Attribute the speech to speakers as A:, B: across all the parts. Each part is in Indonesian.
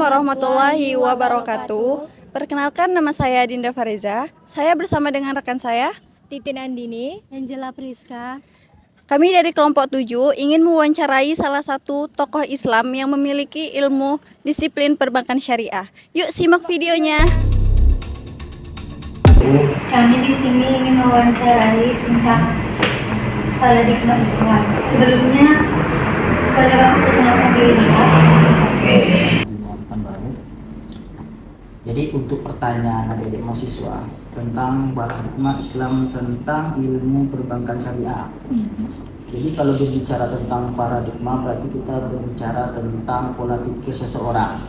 A: warahmatullahi wabarakatuh. Perkenalkan, nama saya Dinda Fariza. Saya bersama dengan rekan saya,
B: Titin Andini, Angela Priska.
A: Kami dari kelompok 7 ingin mewawancarai salah satu tokoh Islam yang memiliki ilmu disiplin perbankan syariah. Yuk simak videonya.
C: Kami di sini ingin mewawancarai tentang paradigma Islam. Sebelumnya, boleh Bapak perkenalkan diri Bapak?
D: Jadi untuk pertanyaan adik-adik mahasiswa tentang paradigma Islam tentang ilmu perbankan syariah. Jadi kalau berbicara tentang paradigma berarti kita berbicara tentang pola pikir seseorang.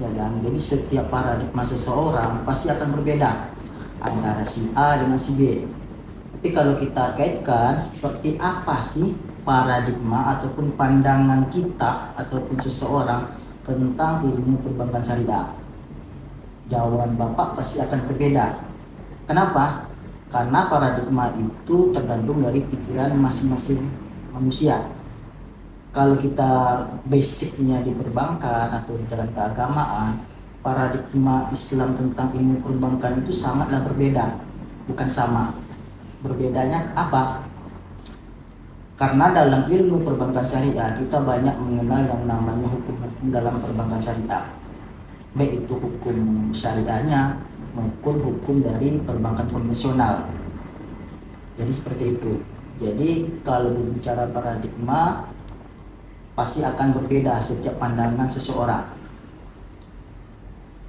D: Ya kan? Jadi setiap paradigma seseorang pasti akan berbeda antara si A dengan si B. Tapi kalau kita kaitkan seperti apa sih paradigma ataupun pandangan kita ataupun seseorang tentang ilmu perbankan syariah, jawaban Bapak pasti akan berbeda. Kenapa? Karena paradigma itu tergantung dari pikiran masing-masing manusia. Kalau kita basicnya di perbankan atau di dalam keagamaan, paradigma Islam tentang ilmu perbankan itu sangatlah berbeda. Bukan sama. Berbedanya apa? Karena dalam ilmu perbankan syariah kita banyak mengenal yang namanya hukum-hukum dalam perbankan syariah. Baik itu hukum syariahnya maupun hukum dari perbankan konvensional. Jadi seperti itu. Jadi kalau berbicara paradigma pasti akan berbeda setiap pandangan seseorang.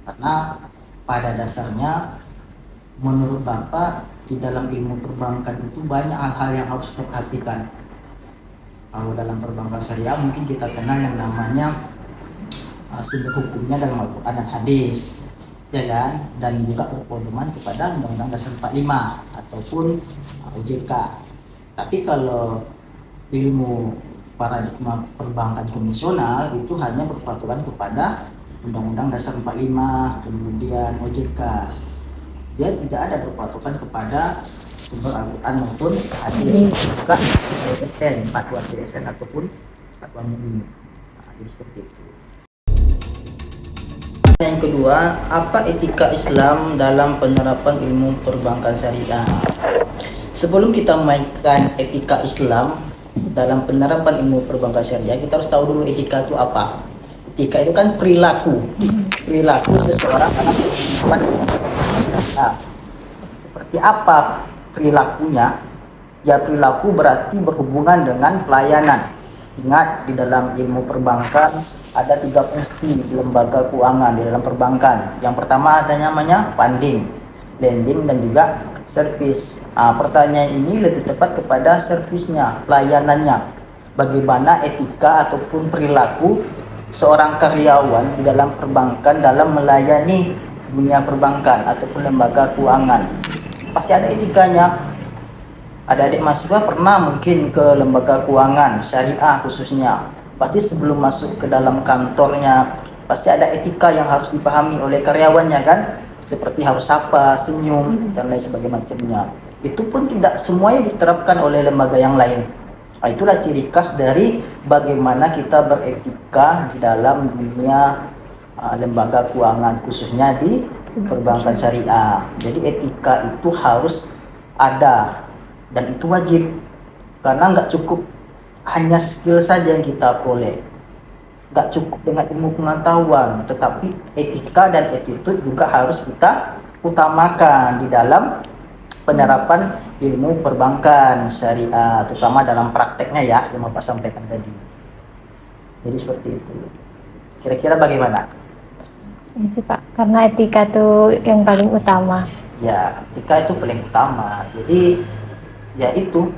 D: Karena pada dasarnya menurut Bapak di dalam ilmu perbankan itu banyak hal-hal yang harus kita perhatikan. Kalau dalam perbankan syariah mungkin kita kenal yang namanya sumber hukumnya dalam Al-Quran dan hadis, ya kan? Dan juga berpedoman kepada Undang-Undang Dasar 45 ataupun OJK. Tapi kalau ilmu paradigma perbankan konvensional itu hanya berpatokan kepada Undang-Undang Dasar 45 kemudian OJK. Dia tidak ada berpatokan kepada sumber Al-Quran maupun hadis, juga SN, fatwa SN ataupun fatwa MUI. Jadi seperti itu. Yang kedua, apa etika Islam dalam penerapan ilmu perbankan syariah? Sebelum kita mainkan etika Islam dalam penerapan ilmu perbankan syariah, kita harus tahu dulu etika itu apa. Etika itu kan perilaku seseorang dalam kehidupan. Nah, seperti apa perilakunya? Ya, perilaku berarti berhubungan dengan pelayanan. Ingat, di dalam ilmu perbankan ada 3 fungsi di lembaga keuangan di dalam perbankan. Yang pertama ada namanya funding, lending, dan juga service. Pertanyaan ini lebih tepat kepada servisnya, pelayanannya. Bagaimana etika ataupun perilaku seorang karyawan di dalam perbankan dalam melayani dunia perbankan ataupun lembaga keuangan. Pasti ada etikanya. Adik-adik mahasiswa pernah mungkin ke lembaga keuangan syariah khususnya. Pasti sebelum masuk ke dalam kantornya pasti ada etika yang harus dipahami oleh karyawannya kan, seperti harus sapa, senyum, dan lain sebagainya. Itu pun tidak semuanya diterapkan oleh lembaga yang lain. Itulah ciri khas dari bagaimana kita beretika di dalam dunia lembaga keuangan khususnya di perbankan syariah. Jadi etika itu harus ada dan itu wajib, karena nggak cukup hanya skill saja yang kita peroleh, nggak cukup dengan ilmu pengetahuan, tetapi etika dan attitude juga harus kita utamakan di dalam penerapan ilmu perbankan syariah, terutama dalam prakteknya ya, yang Bapak sampaikan tadi. Jadi seperti itu. Kira-kira bagaimana?
B: Ya sih Pak, karena etika itu yang paling utama.
D: Ya, etika itu paling utama. Jadi ya itu,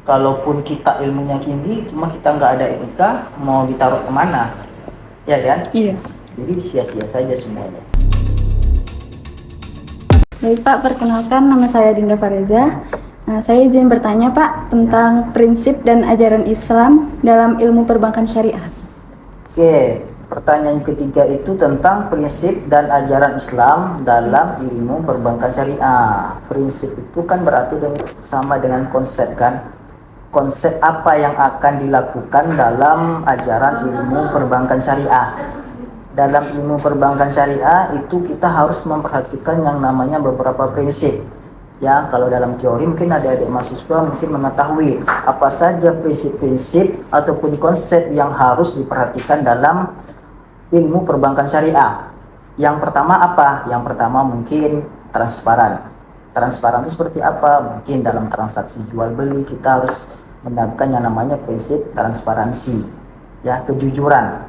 D: kalaupun kita ilmunya tinggi cuma kita nggak ada etika, mau ditaruh kemana, ya kan?
A: Iya.
D: Jadi sia-sia saja semuanya.
A: Baik Pak, perkenalkan, nama saya Dinda Fariza. Saya izin bertanya Pak tentang prinsip dan ajaran Islam dalam ilmu perbankan syariah.
D: Oke, pertanyaan ketiga itu tentang prinsip dan ajaran Islam dalam ilmu perbankan syariah. Prinsip itu kan berarti sama dengan konsep kan? Konsep apa yang akan dilakukan dalam ajaran ilmu perbankan syariah. dalam ilmu perbankan syariah itu kita harus memperhatikan yang namanya beberapa prinsip. Ya, kalau dalam teori mungkin adik-adik mahasiswa mungkin mengetahui apa saja prinsip-prinsip ataupun konsep yang harus diperhatikan dalam ilmu perbankan syariah. Yang pertama apa? Yang pertama mungkin transparan. Transparan itu seperti apa? Mungkin dalam transaksi jual beli kita harus menerapkan yang namanya prinsip transparansi, ya, kejujuran.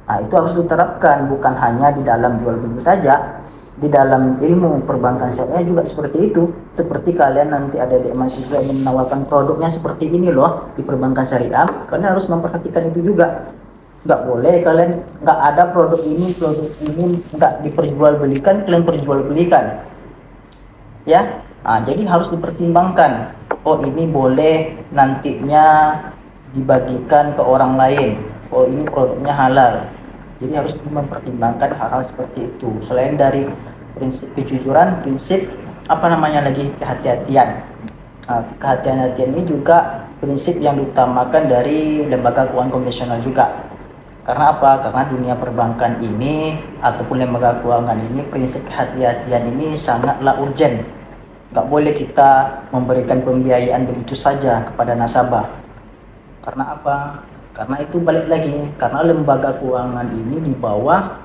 D: Nah, itu harus diterapkan bukan hanya di dalam jual beli saja, di dalam ilmu perbankan syariah juga seperti itu. Seperti kalian nanti ada di mahasiswa yang menawarkan produknya seperti ini loh di perbankan syariah, kalian harus memperhatikan itu juga. Nggak boleh kalian nggak ada produk ini nggak diperjualbelikan, kalian perjualbelikan, ya. Nah, jadi harus dipertimbangkan. Oh, ini boleh nantinya dibagikan ke orang lain. Oh, ini produknya halal. Jadi harus mempertimbangkan hal-hal seperti itu. Selain dari prinsip kejujuran, prinsip apa namanya lagi, kehati-hatian. Nah, kehati-hatian ini juga prinsip yang diutamakan dari lembaga keuangan konvensional juga. Karena apa? Karena dunia perbankan ini ataupun lembaga keuangan ini prinsip kehati-hatian ini sangatlah urgent. Nggak boleh kita memberikan pembiayaan begitu saja kepada nasabah. Karena apa? Karena itu balik lagi, karena lembaga keuangan ini di bawah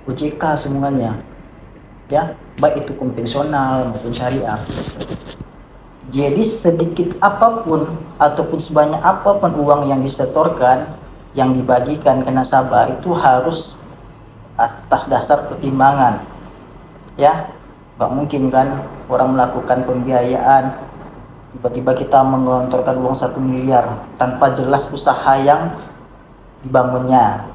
D: OJK semuanya, ya, baik itu konvensional maupun syariah. Jadi sedikit apapun ataupun sebanyak apapun uang yang disetorkan, yang dibagikan ke nasabah itu harus atas dasar pertimbangan, ya. Nggak mungkin kan orang melakukan pembiayaan tiba-tiba kita menggelontorkan uang 1 miliar tanpa jelas usaha yang dibangunnya.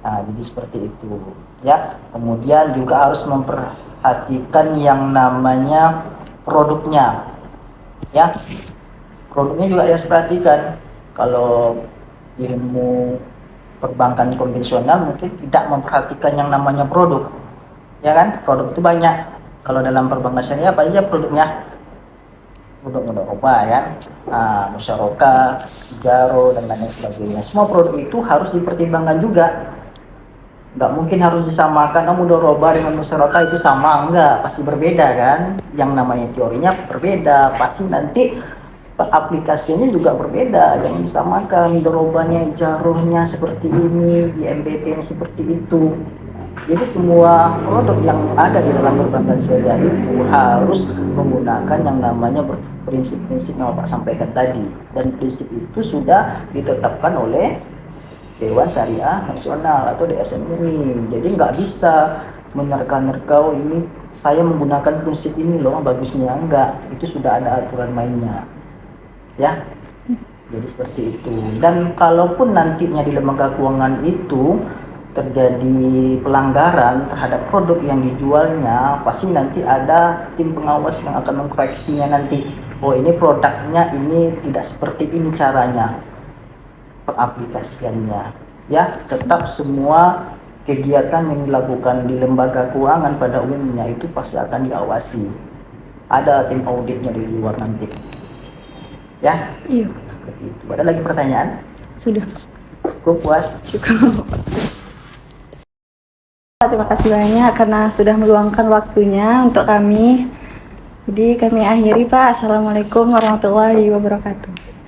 D: Nah, jadi seperti itu, ya. Kemudian juga harus memperhatikan yang namanya produknya, ya. Produknya juga harus perhatikan. Kalau ilmu perbankan konvensional mungkin tidak memperhatikan yang namanya produk, ya kan. Produk itu banyak. Kalau dalam perbankan syariah apa aja produknya? Produk mudharabah, ya, musyarakah, jaro, dan lain sebagainya. Semua produk itu harus dipertimbangkan juga. Nggak mungkin harus disamakan, mudharabah dengan musyarakah itu sama, enggak, pasti berbeda kan. Yang namanya teorinya berbeda, pasti nanti aplikasinya juga berbeda. Yang disamakan mudharabahnya, jarohnya seperti ini, di MBT-nya seperti itu. Jadi semua produk yang ada di dalam perbankan syariah itu harus menggunakan yang namanya prinsip-prinsip yang Bapak sampaikan tadi, dan prinsip itu sudah ditetapkan oleh Dewan Syariah Nasional atau DSN ini. Jadi nggak bisa menerka-nerka, ini saya menggunakan prinsip ini loh bagusnya, enggak, itu sudah ada aturan mainnya, ya. Jadi seperti itu. Dan kalaupun nantinya di lembaga keuangan itu terjadi pelanggaran terhadap produk yang dijualnya, pasti nanti ada tim pengawas yang akan mengkoreksinya nanti. Oh, ini produknya ini tidak seperti ini caranya pengaplikasiannya, ya. Tetap semua kegiatan yang dilakukan di lembaga keuangan pada umumnya itu pasti akan diawasi. Ada tim auditnya di luar nanti, ya.
A: Iya.
D: Seperti itu. Ada lagi pertanyaan?
A: Sudah.
D: Cukup puas?
A: Cukup. Terima kasih banyak karena sudah meluangkan waktunya untuk kami. Jadi kami akhiri, Pak. Assalamualaikum warahmatullahi wabarakatuh.